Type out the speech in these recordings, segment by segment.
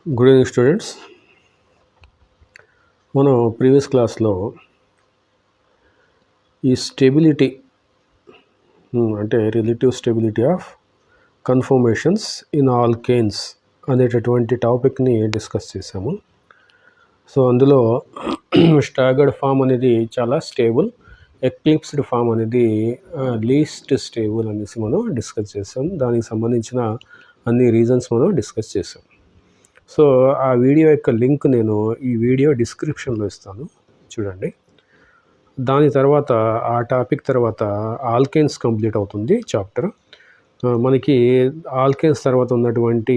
Good evening students. మనం previous క్లాస్లో ఈ స్టెబిలిటీ అంటే relative stability of confirmations in alkanes అనేటటువంటి టాపిక్ని డిస్కస్ చేసాము. సో అందులో స్టాగర్డ్ ఫామ్ అనేది చాలా స్టేబుల్, ఎక్లిప్స్డ్ ఫామ్ అనేది లీస్ట్ స్టేబుల్ అనేసి మనం డిస్కస్ చేసాం. దానికి సంబంధించిన అన్ని రీజన్స్ మనం డిస్కస్ చేసాం. సో ఆ వీడియో యొక్క లింక్ నేను ఈ వీడియో డిస్క్రిప్షన్లో ఇస్తాను, చూడండి. దాని తర్వాత ఆ టాపిక్ తర్వాత ఆల్కేన్స్ కంప్లీట్ అవుతుంది చాప్టర్. మనకి ఆల్కేన్స్ తర్వాత ఉన్నటువంటి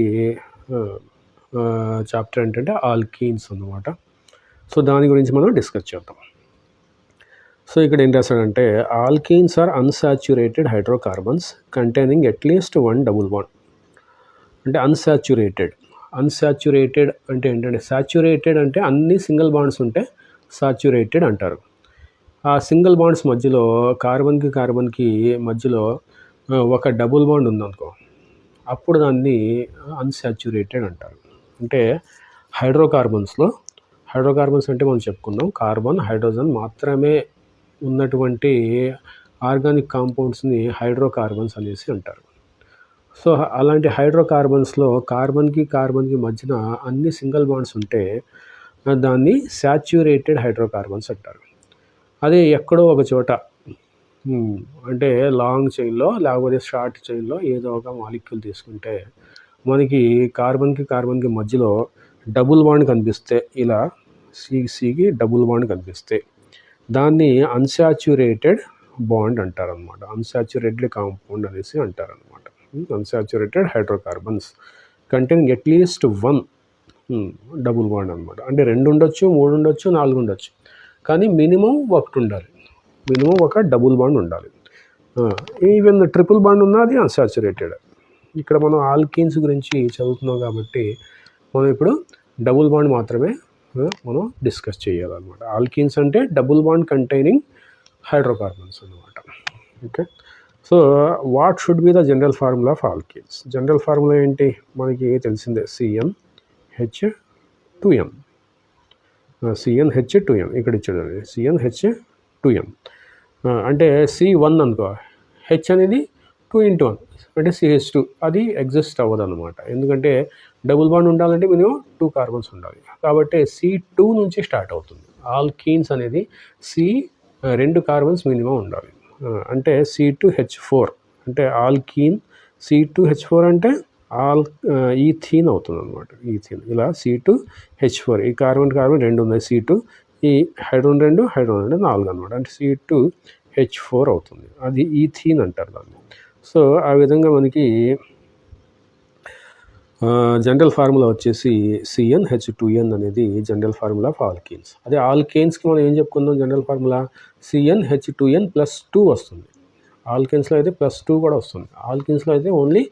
చాప్టర్ ఏంటంటే ఆల్కీన్స్ అన్నమాట. సో దాని గురించి మనం డిస్కస్ చేద్దాం. సో ఇక్కడ ఏం రాశాడంటే alkenes are unsaturated hydrocarbons containing at least one double bond. అంటే అన్సాచ్యురేటెడ్ అంటే ఏంటంటే సాచ్యురేటెడ్ అంటే అన్ని సింగిల్ బాండ్స్ ఉంటే సాచ్యురేటెడ్ అంటారు. ఆ సింగిల్ బాండ్స్ మధ్యలో కార్బన్కి మధ్యలో ఒక డబుల్ బాండ్ ఉందనుకో, అప్పుడు దాన్ని అన్సాచ్యురేటెడ్ అంటారు. అంటే హైడ్రోకార్బన్స్ అంటే మనం చెప్పుకున్నాం కార్బన్ హైడ్రోజన్ మాత్రమే ఉన్నటువంటి ఆర్గానిక్ కాంపౌండ్స్ని హైడ్రోకార్బన్స్ అనేసి అంటారు. సో అలాంటి హైడ్రోకార్బన్స్లో కార్బన్కి మధ్యన అన్ని సింగిల్ బాండ్స్ ఉంటే దాన్ని సాచ్యురేటెడ్ హైడ్రోకార్బన్స్ అంటారు. అదే ఎక్కడో ఒక చోట అంటే లాంగ్ చైన్లో లేకపోతే షార్ట్ చైన్లో ఏదో ఒక మాలిక్యూల్ తీసుకుంటే మనకి కార్బన్కి మధ్యలో డబుల్ బాండ్ కనిపిస్తే, ఇలా సికి డబుల్ బాండ్ కనిపిస్తే దాన్ని అన్సాచ్యురేటెడ్ బాండ్ అంటారనమాట. అన్సాచ్యురేటెడ్ కాంపౌండ్ అనేసి అంటారనమాట. Unsaturated hydrocarbons containing at least one double bond అనమాట. అంటే 2 ఉండొచ్చు, 3 ఉండొచ్చు, 4 ఉండొచ్చు, కానీ మినిమం ఒకటి ఉండాలి, మినిమం ఒక డబుల్ బాండ్ ఉండాలి. ఈవెన్ ట్రిపుల్ బాండ్ ఉన్నది అన్సాచ్యురేటెడ్. ఇక్కడ మనం ఆల్కీన్స్ గురించి చదువుతున్నాం కాబట్టి మనం ఇప్పుడు డబుల్ బాండ్ మాత్రమే మనం డిస్కస్ చేయాలన్నమాట. ఆల్కీన్స్ అంటే డబుల్ బాండ్ కంటైనింగ్ హైడ్రోకార్బన్స్ అనమాట. Okay. So what should be the general formula of alkenes? General formula ఏంటి మనకి తెలిసిందే, CnH2n. CnH2n ఇక్కడ ఇచ్చాడు, CnH2n. అంటే C1 అనుకో, H అనేది 2 × 1 అంటే CH2, అది ఎగ్జిస్ట్ అవ్వదు అనమాట. ఎందుకంటే డబుల్ బాండ్ ఉండాలంటే మినిమం 2 కార్బన్స్ ఉండాలి. కాబట్టి C2 నుంచి స్టార్ట్ అవుతుంది. ఆల్కీన్స్ అనేది రెండు కార్బన్స్ మినిమం ఉండాలి. అంటే C2H4 అంటే ఆల్కీన్, C2H4 అంటే ఈథీన్ అవుతుంది అనమాట. ఈథీన్ ఇలా C2H4, ఈ కార్బన్ 2 ఉన్నాయి, C2, ఈ హైడ్రోజన్ 2 4 అనమాట. అంటే C2H4 అవుతుంది, అది ఈథీన్ అంటారు దాన్ని. సో ఆ విధంగా మనకి జనరల్ ఫార్ములా వచ్చేసి CnH2n అనేది జనరల్ ఫార్ములా ఆఫ్ ఆల్కీన్స్. అదే ఆల్కేన్స్కి మనం ఏం చెప్పుకుందాం, జనరల్ ఫార్ములా CnH2n +2 వస్తుంది. ఆల్కేన్స్లో అయితే +2 కూడా వస్తుంది. ఆల్కేన్స్లో అయితే ఓన్లీ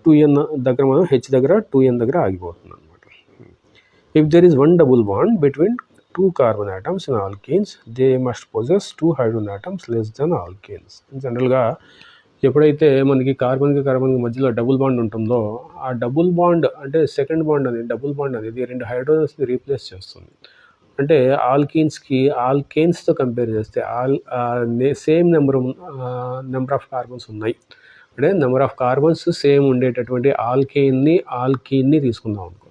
2n దగ్గర, మనం H దగ్గర 2n దగ్గర ఆగిపోతుంది అనమాట. If there is one double bond between 2 carbon atoms in alkanes, they must possess 2 hydrogen atoms less than alkanes. జనరల్గా ఎప్పుడైతే మనకి కార్బన్కి మధ్యలో డబుల్ బాండ్ ఉంటుందో, ఆ డబుల్ బాండ్ అంటే సెకండ్ బాండ్ అనేది, డబుల్ బాండ్ అనేది 2 హైడ్రోజన్స్ని రీప్లేస్ చేస్తుంది. అంటే ఆల్కేన్స్తో కంపేర్ చేస్తే సేమ్ నెంబర్ ఆఫ్ కార్బన్స్ ఉన్నాయి, అంటే నెంబర్ ఆఫ్ కార్బన్స్ సేమ్ ఉండేటటువంటి ఆల్కీన్ని తీసుకుందాం అనుకో,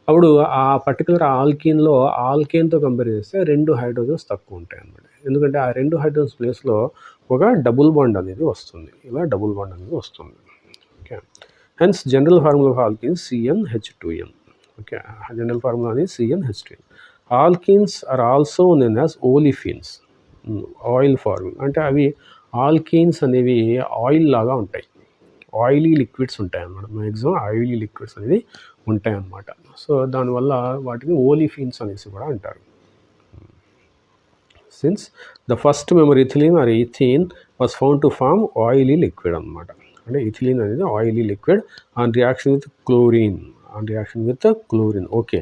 అప్పుడు ఆ పర్టికులర్ ఆల్కేన్తో కంపేర్ చేస్తే 2 హైడ్రోజన్స్ తక్కువ ఉంటాయి అన్నమాట. ఎందుకంటే ఆ 2 హైడ్రోజన్స్ ప్లేస్లో ఒక డబుల్ బాండ్ అనేది వస్తుంది, ఇలా డబుల్ బాండ్ అనేది వస్తుంది. Okay. Hence general formula of alkenes CnH2n. Okay, general formula అనేది CnH2n. Alkenes are also name as olefins, oil forming. అంటే అవి ఆల్కీన్స్ అనేవి ఆయిల్ లాగా ఉంటాయి, ఆయిలీ లిక్విడ్స్ ఉంటాయి అన్నమాట. మ్యాక్సిమం ఆయిలీ లిక్విడ్స్ అనేది ఉంటాయి అన్నమాట. సో దానివల్ల వాటిని ఓలిఫిన్స్ అనేసి కూడా అంటారు. Since the first member ethylene or ethene was found to form oily liquid అనమాట. అంటే ఇథిలీన్ అనేది oily liquid on reaction with chlorine. Okay.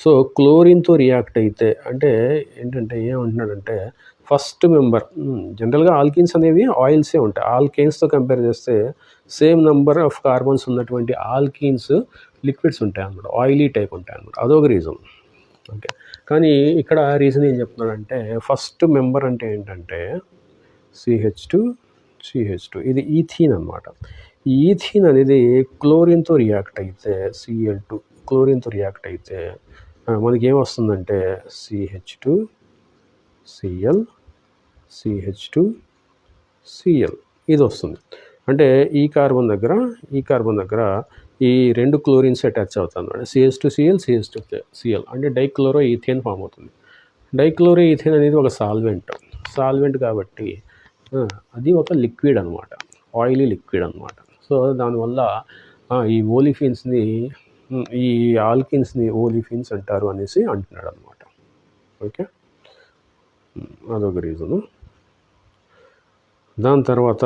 So క్లోరిన్తో రియాక్ట్ అయితే అంటే ఏంటంటే ఏమంటున్నాడంటే ఫస్ట్ మెంబర్ జనరల్గా ఆల్కిన్స్ అనేవి ఆయిల్సే ఉంటాయి. ఆల్కేన్స్తో కంపేర్ చేస్తే సేమ్ నెంబర్ ఆఫ్ కార్బన్స్ ఉన్నటువంటి ఆల్కీన్స్ లిక్విడ్స్ ఉంటాయి అన్నమాట, ఆయిలీ టైప్ ఉంటాయి అన్నమాట. అదొక రీజన్. ఓకే, కానీ ఇక్కడ రీజన్ ఏం చెప్తున్నాడంటే ఫస్ట్ మెంబర్ అంటే ఏంటంటే CH2 ఇది ఈథీన్ అనమాట. ఈ ఈథీన్ అనేది క్లోరిన్తో రియాక్ట్ అయితే Cl2 క్లోరిన్తో రియాక్ట్ అయితే మనకి ఏమొస్తుందంటే CH2Cl ఇది వస్తుంది. అంటే ఈ కార్బన్ దగ్గర ఈ రెండు క్లోరిన్స్ అటాచ్ అవుతాయి అన్నమాట. CH2Cl అంటే డైక్లోరో ఈథేన్ ఫామ్ అవుతుంది. డైక్లోరో ఈథేన్ అనేది ఒక సాల్వెంట్ కాబట్టి అది ఒక లిక్విడ్ అనమాట, ఆయిలీ లిక్విడ్ అనమాట. సో దానివల్ల ఈ ఓలిఫిన్స్ని ఈ ఆల్కిన్స్ని ఓలిఫిన్స్ అంటారు అనేసి అంటున్నాడు అనమాట. ఓకే, అదొక రీజను. దాని తర్వాత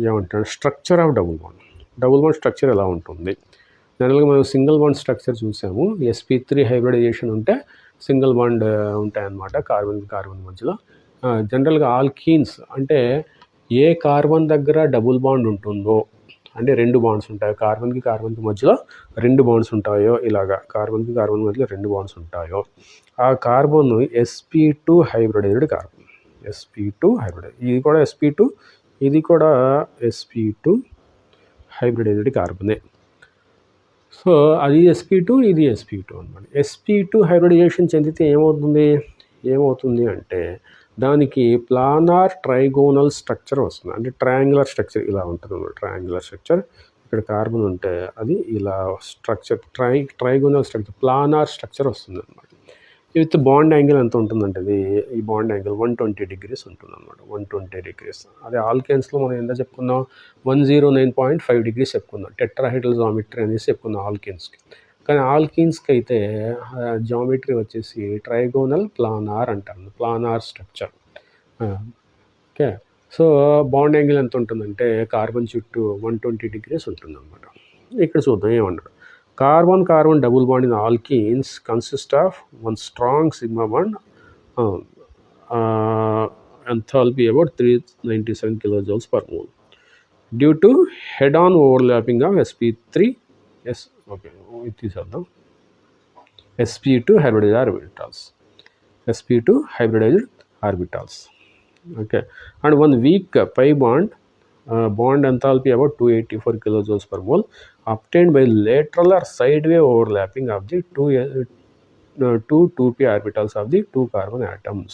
ఏమంటాడు, structure of double bond structure ఎలా ఉంటుంది. జనరల్గా మనం సింగిల్ బాండ్ స్ట్రక్చర్ చూసాము. sp3 హైబ్రిడైజేషన్ ఉంటే సింగిల్ బాండ్ ఉంటాయన్నమాట కార్బన్ మధ్యలో. జనరల్గా ఆల్కీన్స్ అంటే ఏ కార్బన్ దగ్గర డబుల్ బాండ్ ఉంటుందో, అంటే రెండు బాండ్స్ ఉంటాయి, కార్బన్కి మధ్యలో రెండు బాండ్స్ ఉంటాయో, ఇలాగా కార్బన్కి మధ్యలో రెండు బాండ్స్ ఉంటాయో, ఆ కార్బన్ sp2 హైబ్రిడైజ్డ్ కార్బన్. ఇది కూడా sp2, ఇది కూడా sp2 హైబ్రిడైజ్డ్ కార్బనే. సో అది sp2, ఇది sp2 అనమాట. sp2 హైబ్రిడైజేషన్ చెందితే ఏమవుతుంది అంటే దానికి ప్లానార్ ట్రైగోనల్ స్ట్రక్చర్ వస్తుంది. అంటే ట్రయాంగులర్ స్ట్రక్చర్ ఇలా ఉంటుంది అన్నమాట. ట్రయాంగులర్ స్ట్రక్చర్, ఇక్కడ కార్బన్ ఉంటే అది ఇలా structure trigonal structure, planar structure వస్తుంది అనమాట. విత్ బాండ్ యాంగిల్ ఎంత ఉంటుందంటే ఈ బాండ్ యాంగిల్ 120 degrees ఉంటుంది అనమాట. 120 degrees. అదే ఆల్కేన్స్లో మనం ఎంత చెప్పుకున్నాం, 109.5 degrees చెప్పుకున్నాం. టెట్రాహైడ్రల్ జామెట్రీ అనేసి చెప్పుకున్నాం ఆల్కేన్స్కి. కానీ ఆల్కీన్స్కి అయితే జామెట్రీ వచ్చేసి ట్రైగోనల్ ప్లానార్ అంటారు, planar structure. Okay, so bond angle ఎంత ఉంటుందంటే కార్బన్ చుట్టూ 120 degrees ఉంటుంది అనమాట. ఇక్కడ చూద్దాం ఏమన్నాడు. Carbon double bond in alkenes consist of one strong sigma bond, enthalpy about 397 kilojoules per mole, due to head-on overlapping of sp2 hybridized orbitals. Okay, and one weak pi bond enthalpy about 284 kilojoules per mole, obtained by lateral or sideway overlapping of the two 2p orbitals of the two carbon atoms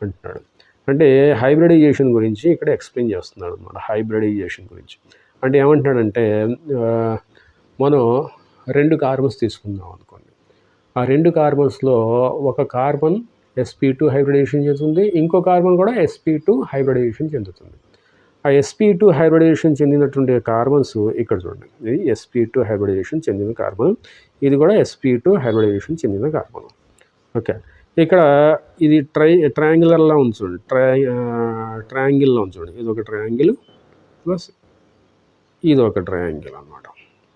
అంటున్నాడు. అంటే hybridisation గురించి ఇక్కడ explain చేస్తున్నాడు అన్నమాట. Hybridisation గురించి అంటే ఏమంటున్నాడంటే మనం రెండు కార్బన్స్ తీసుకుందాం అనుకోండి. ఆ రెండు కార్బన్స్లో ఒక కార్బన్ sp2 హైబ్రిడైజేషన్ చెందుతుంది, ఇంకో కార్బన్ కూడా sp2 హైబ్రిడైజేషన్ చెందుతుంది. ఆ sp2 హైబ్రిడైజేషన్ చెందినటువంటి కార్బన్స్ ఇక్కడ చూడండి, ఇది sp2 హైబ్రిడైజేషన్ చెందిన కార్బన్, ఇది కూడా sp2 హైబ్రిడైజేషన్ చెందిన కార్బన్. ఓకే, ఇక్కడ ఇది ట్రయాంగిల్లో ఉంది చూడండి, ట్రయాంగిల్లో ఉంది చూడండి, ఇది ఒక ట్రయాంగిల్ ప్లస్ ఇది ఒక ట్రయాంగిల్ అనమాట.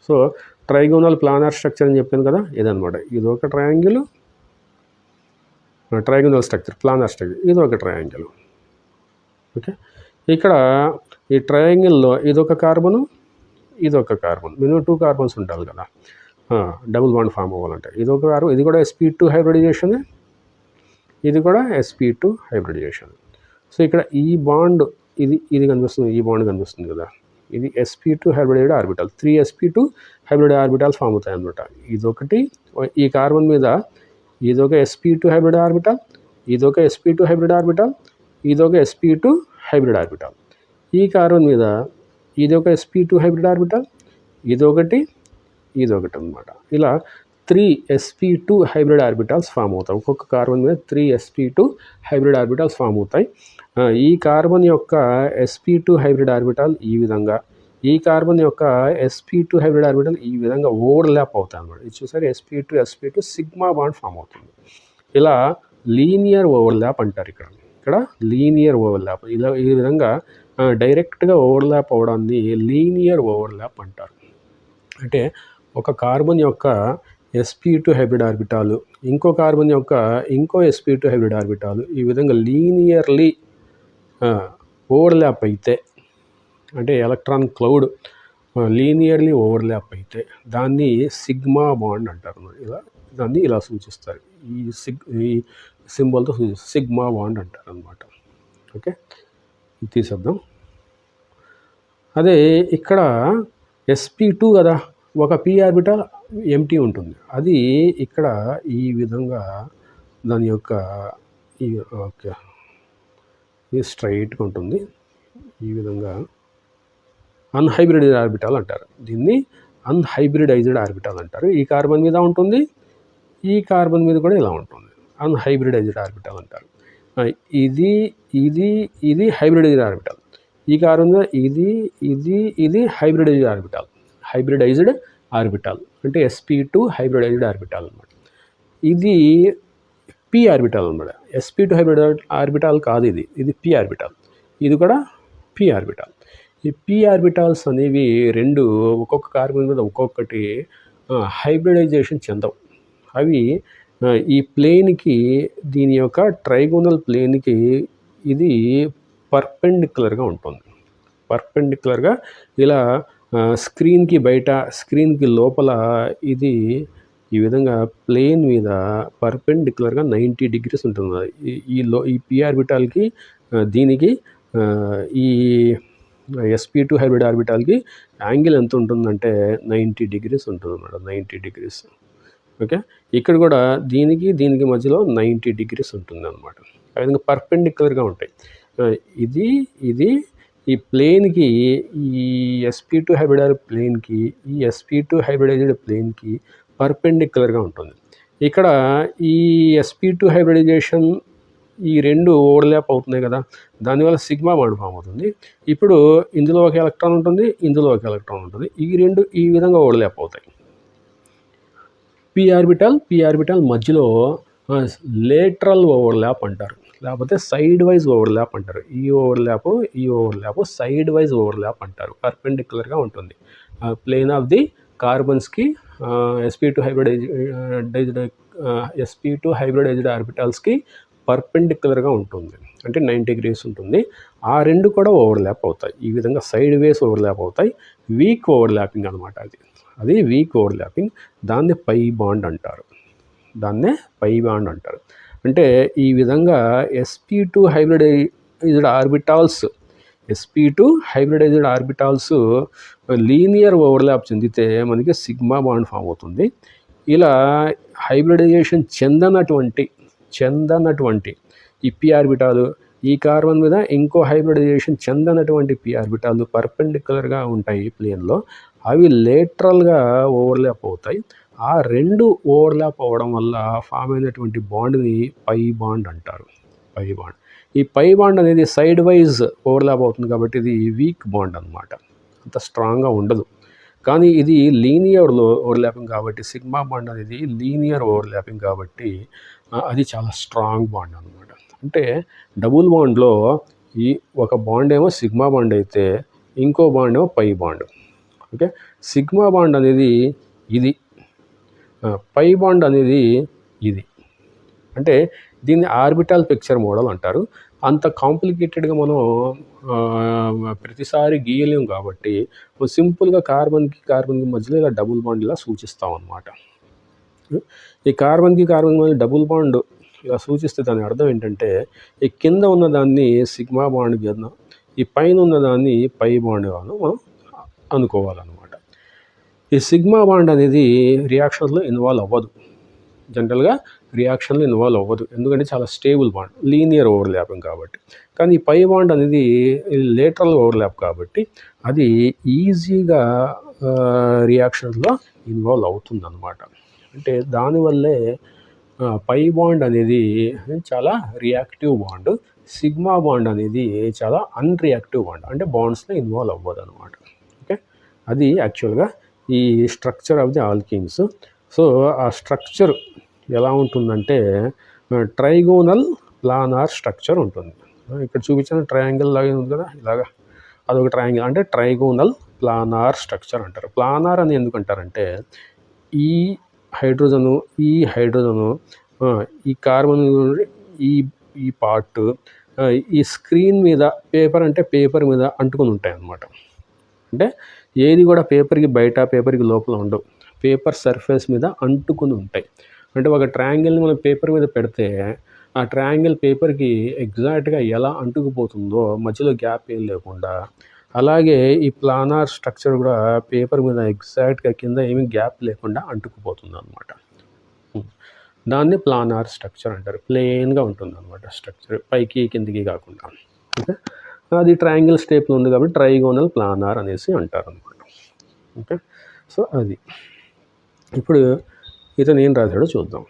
సో ట్రైగోనల్ ప్లానార్ స్ట్రక్చర్ అని చెప్పాను కదా, ఇదనమాట. ఇది ఒక triangle, trigonal structure, planar structure, ఇది ఒక ట్రయాంగిల్. ఓకే, ఇక్కడ ఈ ట్రయాంగిల్లో ఇదొక కార్బను, ఇదొక కార్బన్, మినిమం 2 కార్బన్స్ ఉండాలి కదా డబుల్ బాండ్ ఫామ్ అవ్వాలంటే. ఇదొక కార్బన్, ఇది కూడా sp2 హైబ్రిడైజేషన్, ఇది కూడా sp2 హైబ్రిడైజేషన్. సో ఇక్కడ ఈ బాండ్ ఇది కనిపిస్తుంది, ఈ బాండ్ కనిపిస్తుంది కదా, ఇది sp2 hybridized orbital. 3 sp2 hybrid orbitals form అవుతాయి అన్నమాట. ఇదొకటి, ఈ కార్బన్ మీద ఇదొక sp2 హైబ్రిడ్ ఆర్బిటాల్, ఇదొక sp2 హైబ్రిడ్ ఆర్బిటాల్, ఇదొక sp2 హైబ్రిడ్ ఆర్బిటాల్. ఈ కార్బన్ మీద ఇదొక sp2 హైబ్రిడ్ ఆర్బిటాల్, ఇదొకటి అన్నమాట. ఇలా 3 sp2 హైబ్రిడ్ ఆర్బిటాల్స్ ఫామ్ అవుతాయి. ఒక్కొక్క కార్బన్ మీద 3 sp2 హైబ్రిడ్ ఆర్బిటాల్స్ ఫామ్ అవుతాయి. ఈ కార్బన్ యొక్క sp2 హైబ్రిడ్ ఆర్బిటాల్ ఈ విధంగా, ఈ కార్బన్ యొక్క sp2 హైబ్రిడ్ ఆర్బిటాల్ ఈ విధంగా ఓవర్లాప్ అవుతాయి అన్నమాట. ఇది చూసారు, sp2 సిగ్మా బాండ్ ఫామ్ అవుతుంది. ఇలా లీనియర్ ఓవర్లాప్ అంటారు. ఇక్కడ లీనియర్ ఓవర్లాప్, ఇలా ఈ విధంగా డైరెక్ట్గా ఓవర్లాప్ అవడాన్ని లీనియర్ ఓవర్లాప్ అంటారు. అంటే ఒక కార్బన్ యొక్క sp2 హైబ్రిడ్ ఆర్బిటాలు ఇంకో కార్బన్ యొక్క ఇంకో sp2 హైబ్రిడ్ ఆర్బిటాలు ఈ విధంగా లీనియర్లీ ఓవర్లాప్ అయితే, అంటే ఎలక్ట్రాన్ క్లౌడ్ లీనియర్లీ ఓవర్లాప్ అయితే దాన్ని సిగ్మా బాండ్ అంటారు. దాన్ని ఇలా సూచిస్తారు, ఈ సింబల్తో సిగ్మా బాండ్ అంటారు అనమాట. ఓకే, ఇది తీసేద్దాం. అదే ఇక్కడ sp2 కదా, ఒక p ఆర్బిటల్ ఎంటీ ఉంటుంది. అది ఇక్కడ ఈ విధంగా దాని యొక్క ఓకే ఇది స్ట్రైట్గా ఉంటుంది. ఈ విధంగా అన్హైబ్రిడైజ్డ్ ఆర్బిటాల్ అంటారు. దీన్ని అన్హైబ్రిడైజ్డ్ ఆర్బిటాల్ అంటారు. ఈ కార్బన్ మీద ఉంటుంది, ఈ కార్బన్ మీద కూడా ఇలా ఉంటుంది. అన్హైబ్రిడైజ్డ్ ఆర్బిటాల్ అంటారు. ఇది ఇది ఇది హైబ్రిడైజ్డ్ ఆర్బిటాల్. ఈ కార్బన్ మీద ఇది హైబ్రిడైజ్డ్ ఆర్బిటాల్ అంటే sp2 హైబ్రిడైజ్డ్ ఆర్బిటాల్ అనమాట. ఇది p ఆర్బిటాల్ అనమాట. sp2 హైబ్రిడ్ ఆర్బిటాల్ కాదు, ఇది p ఆర్బిటాల్. ఇది కూడా p ఆర్బిటాల్. ఈ p ఆర్బిటాల్స్ అనేవి రెండు ఒక్కొక్క కార్బన్ మీద ఒక్కొక్కటి హైబ్రిడైజేషన్ చెందవు. అవి ఈ ప్లేన్కి, దీని యొక్క ట్రైగోనల్ ప్లేన్కి ఇది పర్పెండిక్యులర్గా ఉంటుంది. పర్పెండిక్యులర్గా ఇలా స్క్రీన్కి బయట, స్క్రీన్కి లోపల ఇది ఈ విధంగా ప్లేన్ మీద పర్పెండిక్యులర్గా 90 degrees ఉంటుంది. ఈ p ఆర్బిటాల్కి దీనికి ఈ sp2 హైబ్రిడ్ ఆర్బిటాల్కి యాంగిల్ ఎంత ఉంటుందంటే 90 degrees ఉంటుంది అన్నమాట. 90 degrees. ఓకే, ఇక్కడ కూడా దీనికి మధ్యలో 90 degrees ఉంటుంది అనమాట. ఆ విధంగా పర్పెండిక్యులర్గా ఉంటాయి. ఇది ఈ ప్లేన్కి, ఈ sp2 హైబ్రిడ్ ప్లేన్కి, ఈ sp2 హైబ్రిడైజ్డ్ ప్లేన్కి పర్పెండిక్యులర్గా ఉంటుంది. ఇక్కడ ఈ sp2 హైబ్రిడైజేషన్ ఈ రెండు ఓవర్లాప్ అవుతున్నాయి కదా, దానివల్ల సిగ్మా బాండ్ ఫామ్ అవుతుంది. ఇప్పుడు ఇందులో ఒక ఎలక్ట్రాన్ ఉంటుంది, ఇందులో ఒక ఎలక్ట్రాన్ ఉంటుంది. ఈ రెండు ఈ విధంగా ఓవర్లాప్ అవుతాయి. p ఆర్బిటాల్ మధ్యలో లేటరల్ ఓవర్లాప్ అంటారు, లేకపోతే సైడ్ వైజ్ ఓవర్లాప్ అంటారు. ఈ ఓవర్లాప్ సైడ్ వైజ్ ఓవర్లాప్ అంటారు. పర్పెండిక్యులర్గా ఉంటుంది. ప్లేన్ ఆఫ్ ది కార్బన్స్కి sp2 హైబ్రిడైజ్డ్ ఆర్బిటాల్స్కి పర్పెండిక్యులర్గా ఉంటుంది, అంటే 90 degrees ఉంటుంది. ఆ రెండు కూడా ఓవర్లాప్ అవుతాయి. ఈ విధంగా సైడ్ వేస్ ఓవర్లాప్ అవుతాయి. వీక్ ఓవర్లాపింగ్ అనమాట. అది వీక్ ఓవర్లాపింగ్. దాన్నే పై బాండ్ అంటారు. అంటే ఈ విధంగా sp2 hybridised orbitals linear overlap చెందితే మనకి సిగ్మా బాండ్ ఫామ్ అవుతుంది. ఇలా హైబ్రిడైజేషన్ చెందనటువంటి ఈ p ఆర్బిటాలు, ఈ కార్బన్ మీద ఇంకో హైబ్రిడైజేషన్ చెందనటువంటి p ఆర్బిటాలు పర్పెండిక్యులర్గా ఉంటాయి ప్లేన్లో. అవి లేటరల్గా ఓవర్లాప్ అవుతాయి. ఆ రెండు ఓవర్లాప్ అవ్వడం వల్ల ఫామ్ అయినటువంటి బాండ్ని పై బాండ్ అంటారు. ఈ పై బాండ్ అనేది సైడ్ వైజ్ ఓవర్లాప్ అవుతుంది కాబట్టి ఇది వీక్ బాండ్ అనమాట. అంత స్ట్రాంగ్గా ఉండదు. కానీ ఇది లీనియర్ ఓవర్లాపింగ్ కాబట్టి, సిగ్మా బాండ్ అనేది లీనియర్ ఓవర్లాపింగ్ కాబట్టి అది చాలా స్ట్రాంగ్ బాండ్ అనమాట. అంటే డబుల్ బాండ్లో ఈ ఒక బాండ్ ఏమో సిగ్మా బాండ్ అయితే, ఇంకో బాండ్ ఏమో pi bond. Okay, sigma bond అనేది ఇది, పై బాండ్ అనేది ఇది. అంటే దీన్ని ఆర్బిటాల్ పిక్చర్ మోడల్ అంటారు. అంత కాంప్లికేటెడ్గా మనం ప్రతిసారి గీయలేము కాబట్టి సింపుల్గా కార్బన్కి మధ్యలో ఇలా డబుల్ బాండ్ ఇలా సూచిస్తాం అన్నమాట. ఈ కార్బన్కి మధ్య డబుల్ బాండ్ ఇలా సూచిస్తే దాని అర్థం ఏంటంటే, ఈ కింద ఉన్నదాన్ని సిగ్మా బాండ్ కింద, ఈ పైన ఉన్నదాన్ని పై బాండ్ మనం అనుకోవాలన్నమాట. ఈ సిగ్మా బాండ్ అనేది రియాక్షన్లో ఇన్వాల్వ్ అవ్వదు. జనరల్గా రియాక్షన్లో ఇన్వాల్వ్ అవ్వదు, ఎందుకంటే చాలా స్టేబుల్ బాండ్, లీనియర్ ఓవర్లాపింగ్ కాబట్టి. కానీ ఈ పై బాండ్ అనేది లేటరల్ ఓవర్లాప్ కాబట్టి అది ఈజీగా రియాక్షన్లో ఇన్వాల్వ్ అవుతుంది అన్నమాట. అంటే దానివల్లే పై బాండ్ అనేది చాలా రియాక్టివ్ బాండ్, సిగ్మా బాండ్ అనేది చాలా అన్రియాక్టివ్ బాండ్, అంటే బాండ్స్లో ఇన్వాల్వ్ అవ్వదు అనమాట. ఓకే, అది యాక్చువల్గా ఈ structure of the alkenes. So ఆ స్ట్రక్చర్ ఎలా ఉంటుందంటే ట్రైగోనల్ ప్లానార్ స్ట్రక్చర్ ఉంటుంది. ఇక్కడ చూపించిన ట్రయాంగిల్ లాగా ఉంది కదా, ఇలాగా అదొక ట్రయాంగిల్, అంటే ట్రైగోనల్ ప్లానార్ స్ట్రక్చర్ అంటారు. ప్లానార్ అని ఎందుకంటారంటే ఈ హైడ్రోజను ఈ కార్బన్ ఈ ఈ పార్ట్ ఈ స్క్రీన్ మీద పేపర్ మీద అంటుకొని ఉంటాయి అన్నమాట. అంటే ఏది కూడా పేపర్కి బయట పేపర్కి లోపల ఉండవు, పేపర్ సర్ఫేస్ మీద అంటుకుని ఉంటాయి. అంటే ఒక ట్రయాంగిల్ని మనం పేపర్ మీద పెడితే ఆ ట్రయాంగిల్ పేపర్కి ఎగ్జాక్ట్గా ఎలా అంటుకుపోతుందో మధ్యలో గ్యాప్ ఏం లేకుండా, అలాగే ఈ ప్లానార్ స్ట్రక్చర్ కూడా పేపర్ మీద ఎగ్జాక్ట్గా కింద ఏమీ గ్యాప్ లేకుండా అంటుకుపోతుంది అనమాట. దాన్ని ప్లానార్ స్ట్రక్చర్ అంటారు. ప్లెయిన్గా ఉంటుంది అనమాట స్ట్రక్చర్, పైకి కిందికి కాకుండా. ఓకే, అది ట్రయాంగిల్ షేప్లో ఉంది కాబట్టి ట్రైగోనల్ ప్లానార్ అనేసి అంటారు అనమాట. ఓకే, సో అది ఇప్పుడు ఇతను ఏం రాశాడో చూద్దాం.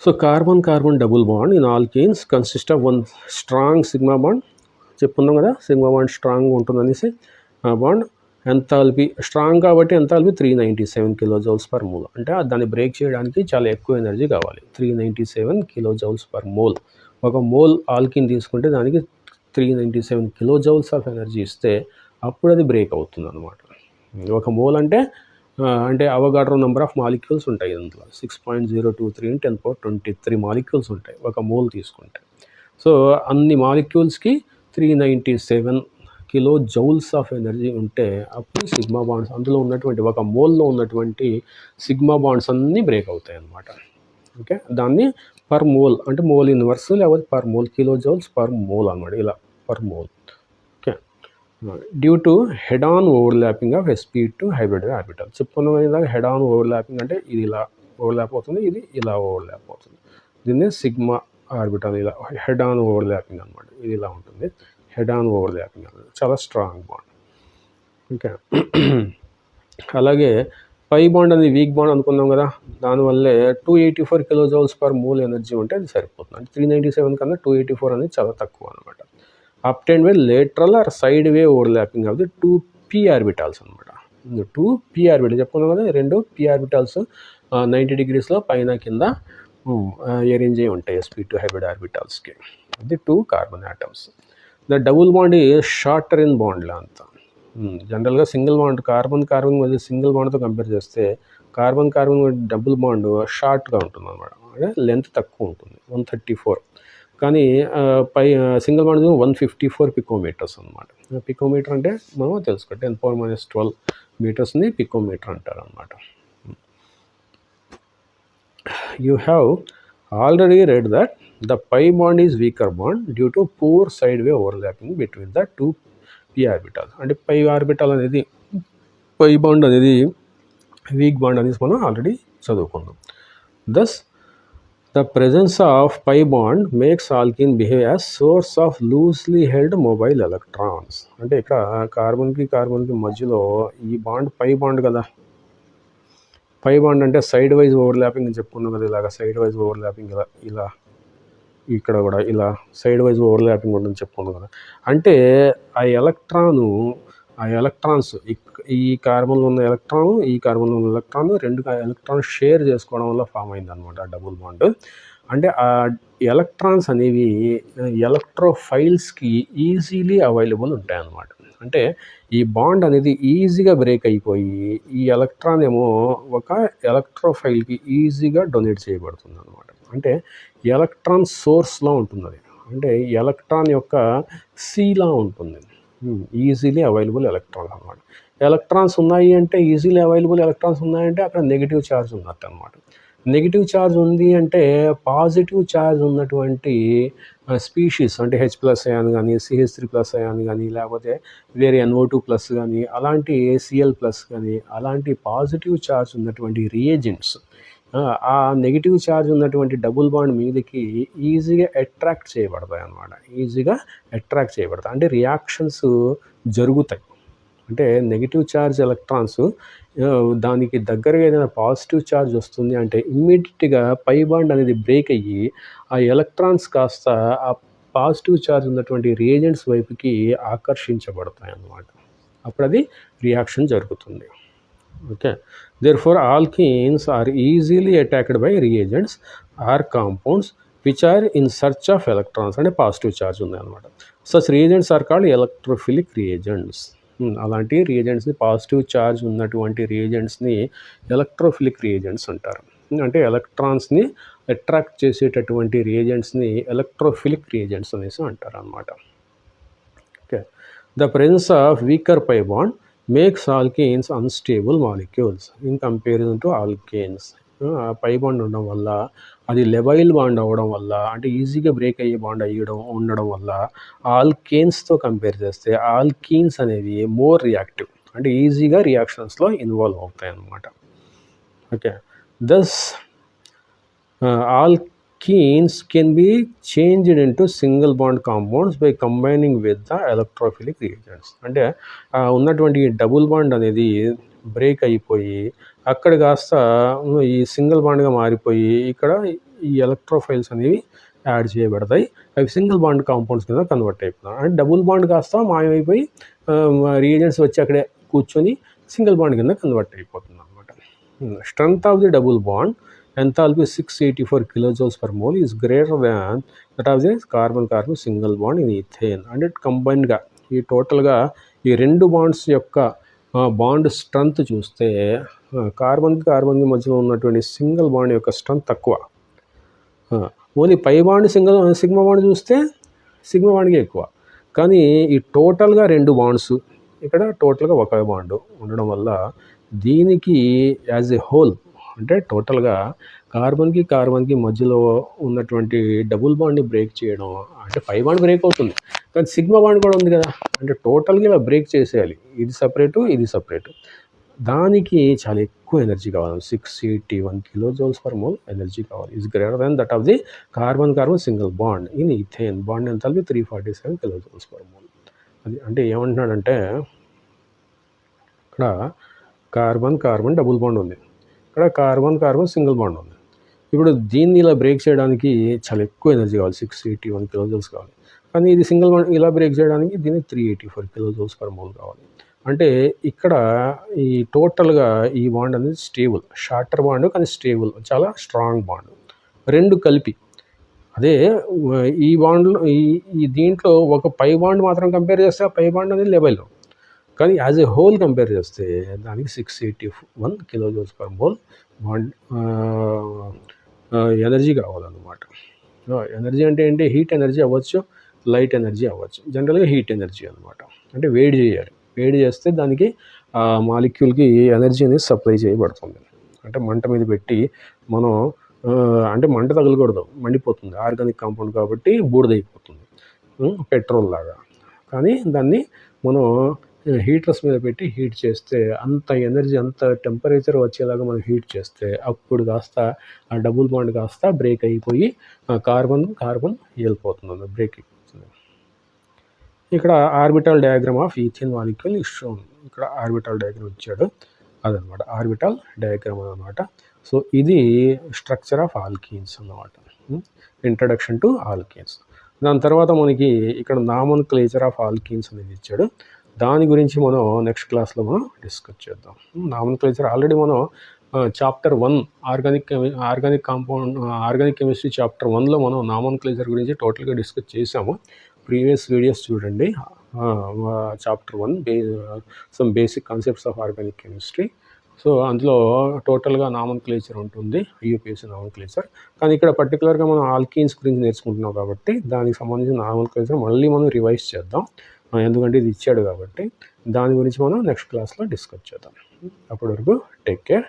So carbon double bond in alkanes consist of one strong sigma bond. చెప్పుకున్నాం కదా, సిగ్మా బాండ్ స్ట్రాంగ్ ఉంటుందనేసి. ఆ బాండ్ ఎంథాల్పీ స్ట్రాంగ్ కాబట్టి ఎంథాల్పీ 397 కిలోజౌల్స్ పర్ మోల్. అంటే దాన్ని బ్రేక్ చేయడానికి చాలా ఎక్కువ ఎనర్జీ కావాలి. 397 కిలోజౌల్స్ పర్ మోల్. ఒక మోల్ ఆల్కిన్ తీసుకుంటే దానికి 397 కిలోజౌల్స్ ఆఫ్ ఎనర్జీ ఇస్తే అప్పుడు అది బ్రేక్ అవుతుంది అనమాట. ఒక మోల్ అంటే అవగాడ్రో నెంబర్ ఆఫ్ మాలిక్యూల్స్ ఉంటాయి అందులో. 6.023 × 10^23 మాలిక్యూల్స్ ఉంటాయి ఒక మోల్ తీసుకుంటే. సో అన్ని మాలిక్యూల్స్కి 397 కిలో జౌల్స్ ఆఫ్ ఎనర్జీ ఉంటే అప్పుడు సిగ్మా బాండ్స్, అందులో ఉన్నటువంటి ఒక మోల్లో ఉన్నటువంటి సిగ్మా బాండ్స్ అన్నీ బ్రేక్ అవుతాయి అన్నమాట. ఓకే, దాన్ని పర్ మోల్ అంటే మోల్ ఇన్వర్స్ లేకపోతే per mole, kilo joules per mole అనమాట, ఇలా per mole. Okay, due to head on overlapping of sp2 hybrid orbital. చెప్పుకున్న విధంగా హెడ్ ఆన్ ఓవర్లాపింగ్ అంటే ఇది ఇలా ఓవర్లాప్ అవుతుంది, ఇది ఇలా ఓవర్లాప్ అవుతుంది. దీన్ని సిగ్మా ఆర్బిటల్ ఇలా హెడ్ ఆన్ ఓవర్లాపింగ్ అనమాట. ఇది ఇలా ఉంటుంది, హెడ్ ఆన్ ఓవర్లాపింగ్ అనేది చాలా స్ట్రాంగ్ బాండ్. ఓకే, అలాగే పై బాండ్ అనేది వీక్ బాండ్ అనుకున్నాం కదా, దానివల్లే 284 కిలోజౌల్స్ పర్ మోల్ ఎనర్జీ ఉంటే అది సరిపోతుంది. అంటే 397 కన్నా 284 అనేది చాలా తక్కువ అనమాట. Obtained by lateral or side way overlapping of the 2p orbitals అనమాట. 2p ఆర్బిటల్ చెప్పుకున్నాం కదా, 2 p ఆర్బిటాల్స్ 90 degreesలో పైన కింద అరేంజ్ అయి ఉంటాయి sp2 హైబ్రిడ్ ఆర్బిటాల్స్కి. అది 2 carbon atoms. The double bond is shorter in bond length. జనరల్గా సింగిల్ బాండ్ కార్బన్ మధ్య సింగిల్ బాండ్తో కంపేర్ చేస్తే కార్బన్ డబుల్ బాండ్ షార్ట్గా ఉంటుంది అనమాట. అంటే లెంత్ తక్కువ ఉంటుంది, 134. కానీ సింగిల్ బాండ్ 154 పికోమీటర్స్ అనమాట. పికోమీటర్ అంటే మనం తెలుసుకో 10⁻12 మీటర్స్ని పికోమీటర్ అంటారు అనమాట. You have already red that the pi bond is weaker bond due to poor sideway overlapping between the 2p orbitals. అంటే పై ఆర్బిటల్ అనేది పై బాండ్ అనేది వీక్ బాండ్ అనేసి మనం ఆల్రెడీ చదువుకున్నాం. thus the presence of pi bond makes alkene behave as source of loosely held mobile electrons. అంటే ఇక్కడ కార్బన్కి మధ్యలో ఈ బాండ్ పై బాండ్ కదా, పై బాండ్ అంటే సైడ్ వైజ్ ఓవర్లాపింగ్ అని చెప్పుకున్నాం కదా, ఇలాగ సైడ్ వైజ్ ఓవర్లాపింగ్ ఇలా ఇక్కడ కూడా ఇలా సైడ్ వైజ్ ఓవర్లాపింగ్ ఉందని చెప్పుకున్నాం కదా. అంటే ఆ ఎలక్ట్రాన్స్ ఈ కార్బన్లో ఉన్న ఎలక్ట్రాను, ఈ కార్బన్లో ఉన్న ఎలక్ట్రాను, రెండు ఎలక్ట్రాన్స్ షేర్ చేసుకోవడం వల్ల ఫామ్ అయింది అనమాట డబుల్ బాండ్. అంటే ఆ ఎలక్ట్రాన్స్ అనేవి ఎలక్ట్రోఫైల్స్కి ఈజీలీ అవైలబుల్ ఉంటాయన్నమాట. అంటే ఈ బాండ్ అనేది ఈజీగా బ్రేక్ అయిపోయి ఈ ఎలక్ట్రాన్ ఏమో ఒక ఎలక్ట్రోఫైల్కి ఈజీగా డొనేట్ చేయబడుతుంది అనమాట. అంటే ఎలక్ట్రాన్ సోర్స్లా ఉంటుంది అది. అంటే ఎలక్ట్రాన్ యొక్క సీలా ఉంటుంది, ఈజీలీ అవైలబుల్ ఎలక్ట్రాన్స్ అనమాట. ఎలక్ట్రాన్స్ ఉన్నాయి అంటే ఈజీలీ అవైలబుల్ ఎలక్ట్రాన్స్ ఉన్నాయంటే అక్కడ నెగిటివ్ ఛార్జ్ ఉన్నట్టు అనమాట. నెగిటివ్ ఛార్జ్ ఉంది అంటే పాజిటివ్ ఛార్జ్ ఉన్నటువంటి స్పీషీస్ అంటే H+ అయాన్ కానీ, CH3+ అయాన్ కానీ, లేకపోతే వేరే NO2+ కానీ, అలాంటి Cl+ కానీ, అలాంటి పాజిటివ్ ఛార్జ్ ఉన్నటువంటి రియేజెంట్స్ ఆ నెగిటివ్ ఛార్జ్ ఉన్నటువంటి డబుల్ బాండ్ మీదకి ఈజీగా అట్రాక్ట్ చేయబడతాయి అన్నమాట. అంటే రియాక్షన్స్ జరుగుతాయి. అంటే నెగిటివ్ ఛార్జ్ ఎలక్ట్రాన్స్ దానికి దగ్గరగా ఏదైనా పాజిటివ్ ఛార్జ్ వస్తుంది అంటే ఇమ్మీడియట్గా పై బాండ్ అనేది బ్రేక్ అయ్యి ఆ ఎలక్ట్రాన్స్ కాస్త ఆ పాజిటివ్ ఛార్జ్ ఉన్నటువంటి రియేజెంట్స్ వైపుకి ఆకర్షించబడతాయి అన్నమాట. అప్పుడు అది రియాక్షన్ జరుగుతుంది. Okay, therefore alkenes are easily attacked by reagents or compounds which are in search of electrons. అంటే పాజిటివ్ ఛార్జ్ ఉంది అనమాట. Such reagents are called electrophilic reagents. అలాంటి రియేజెంట్స్ని, పాజిటివ్ ఛార్జ్ ఉన్నటువంటి రియేజెంట్స్ని ఎలక్ట్రోఫిలిక్ రియేజెంట్స్ అంటారు. అంటే ఎలక్ట్రాన్స్ని అట్రాక్ట్ చేసేటటువంటి రియేజెంట్స్ని ఎలక్ట్రోఫిలిక్ రియేజెంట్స్ అనేసి అంటారు అన్నమాట. Okay. The presence of weaker pi bond makes alkenes unstable molecules in comparison to alkanes. Pi bond ఉండడం వల్ల, అది లెబైల్ బాండ్ అవ్వడం వల్ల, అంటే ఈజీగా బ్రేక్ అయ్యే బాండ్ ఉండడం వల్ల ఆల్కేన్స్తో కంపేర్ చేస్తే ఆల్కీన్స్ అనేవి మోర్ రియాక్టివ్, అంటే ఈజీగా రియాక్షన్స్లో ఇన్వాల్వ్ అవుతాయి అన్నమాట. Okay. Thus alkenes can be changed into single bond compounds by combining with the electrophilic reagents. అంటే ఉన్నటువంటి డబుల్ బాండ్ అనేది బ్రేక్ అయిపోయి అక్కడ కాస్త ఈ సింగిల్ బాండ్గా మారిపోయి ఇక్కడ ఈ ఎలక్ట్రోఫైల్స్ అనేవి యాడ్ చేయబడతాయి. అవి సింగిల్ బాండ్ కాంపౌండ్స్ కింద కన్వర్ట్ అయిపోతాయి. అంటే డబుల్ బాండ్ కాస్త మాయమైపోయి రియేజెంట్స్ వచ్చి అక్కడే కూర్చొని సింగిల్ బాండ్ కింద కన్వర్ట్ అయిపోతుంది అనమాట. Strength of the double bond enthalpy 684 kilojoules per mole is greater than that of the carbon-carbon single bond in ethane. అంటే కంబైన్డ్గా ఈ టోటల్గా ఈ రెండు బాండ్స్ యొక్క బాండ్ స్ట్రెంత్ చూస్తే కార్బన్కి మధ్యలో ఉన్నటువంటి సింగిల్ బాండ్ యొక్క స్ట్రెంత్ తక్కువ. Only pi bond sigma bond చూస్తే సిగ్మా బాండ్కి ఎక్కువ. కానీ ఈ టోటల్గా రెండు బాండ్స్, ఇక్కడ టోటల్గా ఒక బాండ్ ఉండడం వల్ల దీనికి యాజ్ ఎ హోల్, అంటే టోటల్గా కార్బన్కి మధ్యలో ఉన్నటువంటి డబుల్ బాండ్ని బ్రేక్ చేయడం, అంటే పై బాండ్ బ్రేక్ అవుతుంది కానీ సిగ్మా బాండ్ కూడా ఉంది కదా, అంటే టోటల్గా ఇలా బ్రేక్ చేసేయాలి. ఇది సపరేటు, ఇది సపరేటు. దానికి చాలా ఎక్కువ ఎనర్జీ కావాలి. 681 kilojoules per mole ఎనర్జీ కావాలి. Is greater than that of the carbon single bond in ethane. Bond enthalpy 347 kilojoules per mole. అది అంటే ఏమంటున్నాడంటే ఇక్కడ కార్బన్ డబుల్ బాండ్ ఉంది, ఇక్కడ కార్బన్ సింగిల్ బాండ్ ఉంది. ఇప్పుడు దీన్ని ఇలా బ్రేక్ చేయడానికి చాలా ఎక్కువ ఎనర్జీ కావాలి, 681 kilojoules కావాలి. కానీ ఇది సింగిల్ బాండ్ ఇలా బ్రేక్ చేయడానికి దీనికి 384 kilojoules per mole కావాలి. అంటే ఇక్కడ ఈ టోటల్గా ఈ బాండ్ అనేది స్టేబుల్, షార్టర్ బాండ్ కానీ స్టేబుల్, చాలా స్ట్రాంగ్ బాండ్ రెండు కలిపి. అదే ఈ బాండ్లో ఈ దీంట్లో ఒక పై బాండ్ మాత్రం కంపేర్ చేస్తే ఆ పై బాండ్ అనేది లెవెల్, కానీ యాజ్ ఏ హోల్ కంపేర్ చేస్తే దానికి 681 kilojoules per mole bond energy కావాలన్నమాట. ఎనర్జీ అంటే ఏంటి? హీట్ ఎనర్జీ అవ్వచ్చు, లైట్ ఎనర్జీ అవ్వచ్చు. జనరల్గా హీట్ ఎనర్జీ అనమాట. అంటే వేడి చేయాలి, వేడి చేస్తే దానికి మాలిక్యూల్కి ఎనర్జీ అనేది సప్లై చేయబడుతుంది. అంటే మంట మీద పెట్టి మనం అంటే మంట తగలకూడదు, మండిపోతుంది. ఆర్గానిక్ కాంపౌండ్ కాబట్టి బూడిదైపోతుంది, పెట్రోల్ లాగా. కానీ దాన్ని మనం హీటర్స్ మీద పెట్టి హీట్ చేస్తే అంత ఎనర్జీ, అంత టెంపరేచర్ వచ్చేలాగా మనం హీట్ చేస్తే అప్పుడు కాస్త ఆ డబుల్ బాండ్ కాస్త బ్రేక్ అయిపోయి కార్బన్ వెళ్ళిపోతుంది, బ్రేక్ అయిపోతుంది. ఇక్కడ orbital diagram of ethane molecule is shown. ఇక్కడ ఆర్బిటల్ డయాగ్రామ్ ఇచ్చాడు, అదనమాట ఆర్బిటల్ డయాగ్రామ్ అన్నమాట. సో ఇది స్ట్రక్చర్ ఆఫ్ ఆల్కీన్స్ అన్నమాట, ఇంట్రడక్షన్ టు ఆల్కీన్స్. దాని తర్వాత మనకి ఇక్కడ నామన్క్లేచర్ ఆఫ్ ఆల్కీన్స్ అనేది ఇచ్చాడు. దాని గురించి మనం నెక్స్ట్ క్లాస్లో మనం డిస్కస్ చేద్దాం. నామన్క్లేచర్ ఆల్రెడీ మనం చాప్టర్ 1 ఆర్గానిక్ కెమిస్ట్రీ చాప్టర్ 1లో మనం నామన్క్లేచర్ గురించి టోటల్గా డిస్కస్ చేసాము. ప్రీవియస్ వీడియోస్ చూడండి. Chapter 1 some basic concepts of organic chemistry. So అందులో టోటల్గా నామన్క్లేచర్ ఉంటుంది, యూపీఎస్సీ నామన్క్లేచర్. కానీ ఇక్కడ పర్టికులర్గా మనం ఆల్కీన్స్ గురించి నేర్చుకుంటున్నాం కాబట్టి దానికి సంబంధించిన నామన్క్లేచర్ మళ్ళీ మనం రివైజ్ చేద్దాం, ఎందుకంటే ఇది ఇచ్చాడు కాబట్టి. దాని గురించి మనం నెక్స్ట్ క్లాస్లో డిస్కస్ చేద్దాం. అప్పటి వరకు టేక్ కేర్.